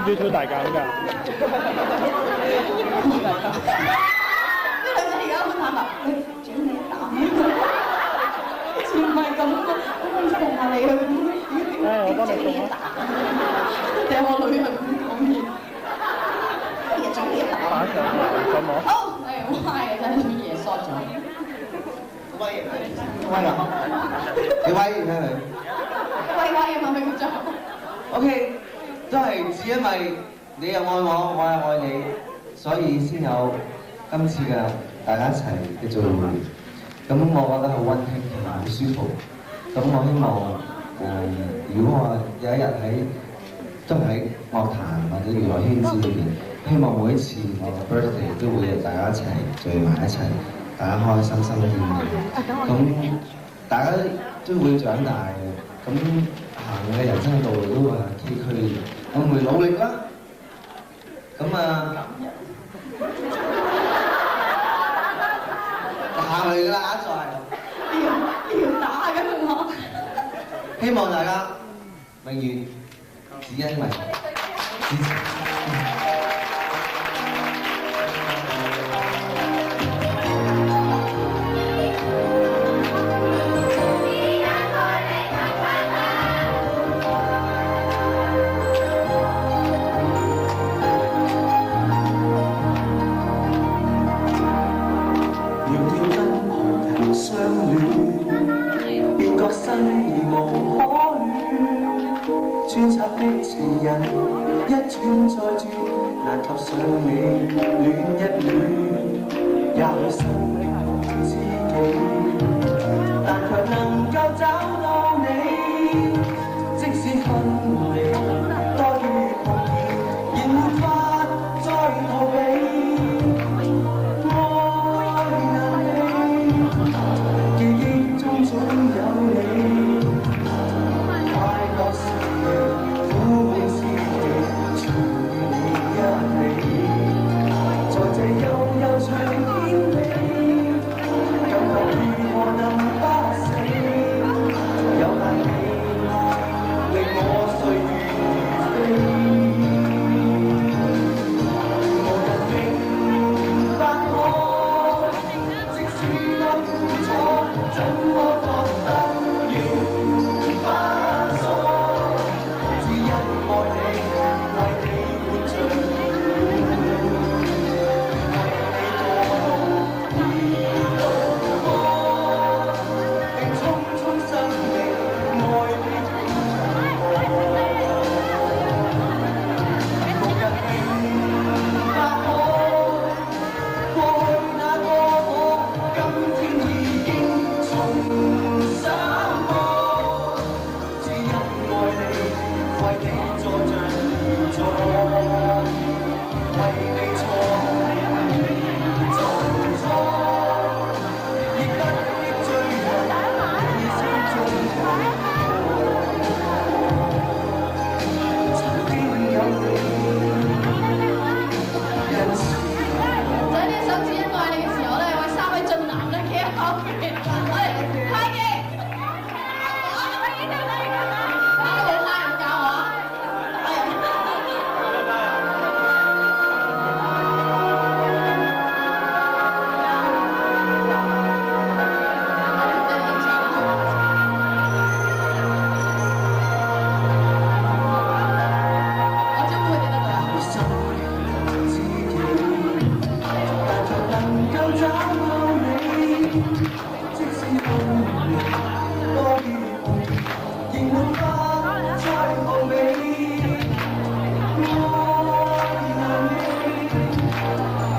，YouTube 大減㗎。呢兩個而家好坦白，你整你一啖，好似唔係咁啊！我放下你去，我幫你整你一啖，掟我女去咁講嘢，嘢整你一啖。打上嚟咁我。好，誒歪嘅真係啲嘢縮咗。威威啊！你威完啦佢。威威啊嘛，咪咁做。OK， 都係只因為你又愛我，我又愛你，所以先有今次嘅大家一齊嘅聚會。咁我覺得好溫馨同埋好舒服。咁我希望如果我有一日都喺樂壇或者娛樂圈子裏邊，希望每一次我嘅 birthday 都會有大家一齊聚埋一齊，大家開開心心見面。咁大家都會長大嘅。咁行嘅人生道路都係崎嶇嘅，我會努力啦。咁啊，行嚟啦，再要打㗎我。希望大家永遠只因為支持。穿插的情人一轉再轉，難及上你戀一戀，也許心知己，但卻能夠找到你。即使分離多於碰見，仍沒法再逃避。愛難離，記憶中總有你。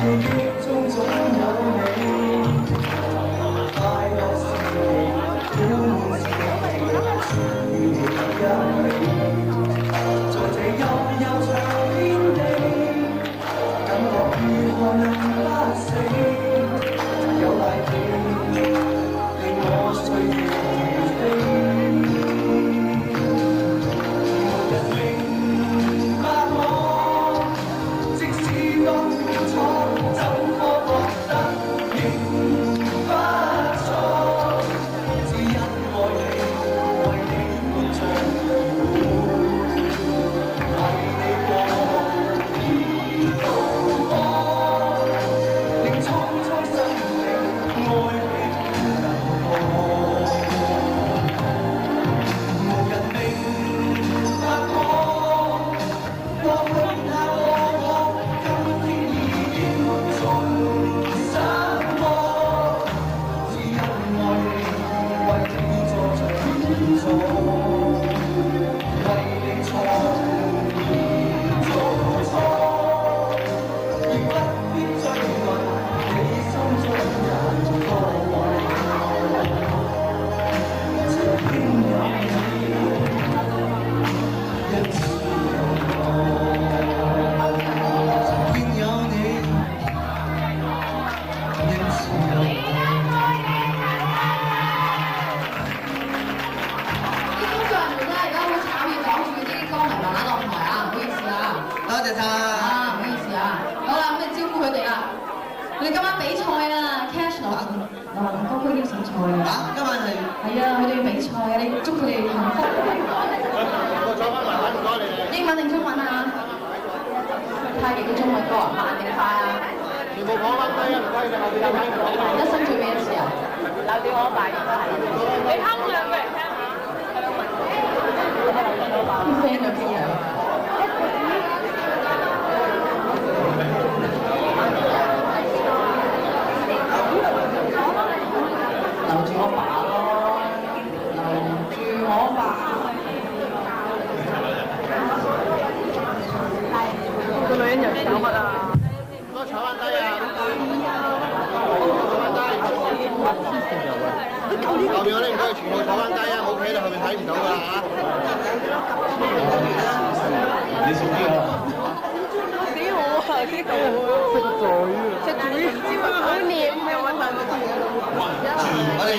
中總有你，快樂是苦悶是一起，在這悠悠長天地，感覺如何能不死？有賴你，令我歲月如飛。沒人明白我，即使多苦楚，怎麼覺得仍不錯？只因愛你，為你活着，為你過而渡過，令匆匆生命愛別能過。無人明白我，過去那過往，今天已經盡散播。只因愛你，為你作着連坐，為你錯而做錯，亦不必追問你心中有多愛。曾經有你，因此有我。曾經有你，因此有我。啲工作人員咧而家好慘，要擋住啲歌迷慢慢落台啊！唔好意思啊，多謝晒。唔好意思啊。好啦，咁你招呼佢哋啦。佢哋今晚比賽啊，Cash 攞歌曲邀請賽啊。今晚係係啊，佢哋要比賽啊，你祝佢哋幸福。我坐翻埋位，唔該你哋。英文定中文啊？太極嘅中文歌啊，慢定快啊？全部坐翻低啊！唔該你哋後邊有睇唔到㗎。一生最尾一次啊！留俾我爸應該係。你哼兩句嚟聽下。啲 friend 就知啊。留住我爸咯，留住我爸。個女人又搞乜啊？唔該坐翻低啊！坐翻低。後面嗰啲唔該全部坐翻低啊！冇企喺度後面睇唔到㗎啦嚇。你食啲啊？幾好啊！幾好啊！食嘴啊！食嘴好黏啊！揾大個字啊！我哋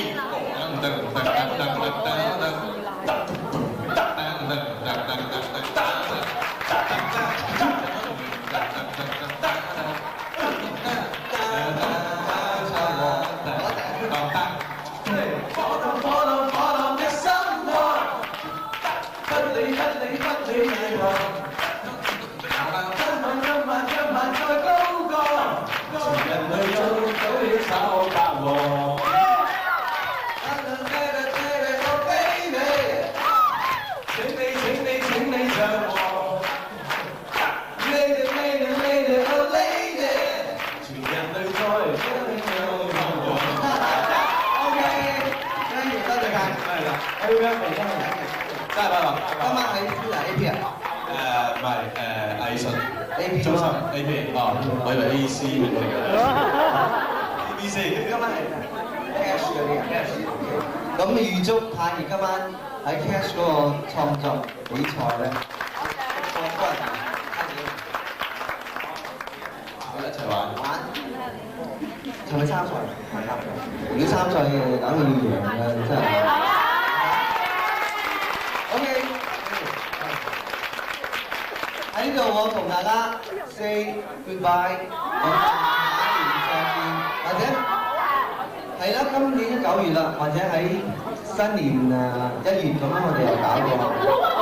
今晚喺邊啊 AP 啊？唔係藝術 AP 中心 AP 哦，我以為 AC ABC 今晚係 Cash 嗰啲啊 Cash。咁預祝太兒今晚喺 Cash 嗰個創作比賽咧，過關。一齊玩，係咪參賽？係參賽。如果參賽嘅，梗係要贏嘅，真係。OK。喺呢度我同大家 say goodbye， 咁下一年再見，或者係啦，今年9月啦，或者喺新年1月咁樣，我哋又搞過。